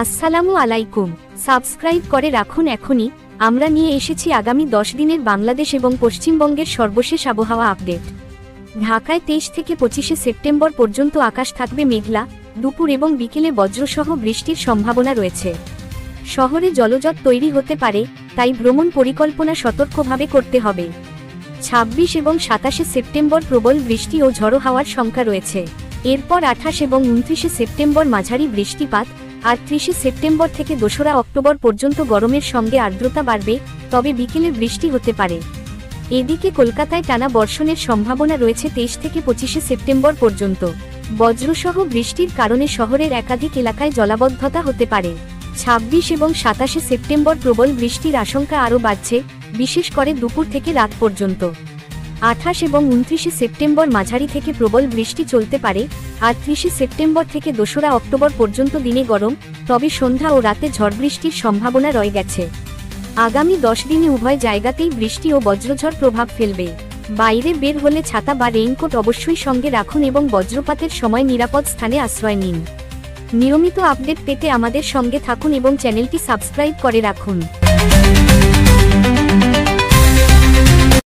আসসালামু আলাইকুম। সাবস্ক্রাইব করে রাখুন এখনই। আমরা নিয়ে এসেছি আগামী 10 দিনের বাংলাদেশ এবং পশ্চিমবঙ্গের সর্বশেষ আবহাওয়া আপডেট। ঢাকায় 23 থেকে 25 সেপ্টেম্বর পর্যন্ত আকাশ থাকবে মেঘলা, দুপুর এবং বিকেলে বজ্রসহ বৃষ্টির সম্ভাবনা রয়েছে। শহরে জলজট তৈরি হতে পারে, তাই ভ্রমণ পরিকল্পনা সতর্কভাবে করতে হবে। 26 এবং 27 সেপ্টেম্বর প্রবল বৃষ্টি ও ঝড়ো হাওয়ার শঙ্কা রয়েছে। এরপর 28 এবং 29 সেপ্টেম্বর মাঝারি বৃষ্টিপাত, আর 30 সেপ্টেম্বর থেকে 2 অক্টোবর পর্যন্ত গরমের সঙ্গে আর্দ্রতা বাড়বে, তবে বিকেলে বৃষ্টি হতে পারে। এদিকে কলকাতায় টানা বর্ষণের সম্ভাবনা রয়েছে 23 থেকে 25 সেপ্টেম্বর পর্যন্ত। বজ্রসহ বৃষ্টির কারণে শহরের একাধিক এলাকায় জলাবদ্ধতা হতে পারে। 26 এবং 27 সেপ্টেম্বর প্রবল বৃষ্টির আশঙ্কা আরও বাড়ছে, বিশেষ করে দুপুর থেকে রাত পর্যন্ত। 28 এবং 29 সেপ্টেম্বর মাঝারি থেকে প্রবল বৃষ্টি চলতে পারে, আর 30 সেপ্টেম্বর থেকে 2 অক্টোবর পর্যন্ত দিনে গরম, তবে সন্ধ্যা ও রাতে ঝড়বৃষ্টির সম্ভাবনা রয়ে গেছে। আগামী 10 দিনে উভয় জায়গাতেই বৃষ্টি ও বজ্রঝড় প্রভাব ফেলবে। বাইরে বের হলে ছাতা বা রেইনকোট অবশ্যই সঙ্গে রাখুন এবং বজ্রপাতের সময় নিরাপদ স্থানে আশ্রয় নিন। নিয়মিত আপডেট পেতে আমাদের সঙ্গে থাকুন এবং চ্যানেলটি সাবস্ক্রাইব করে রাখুন।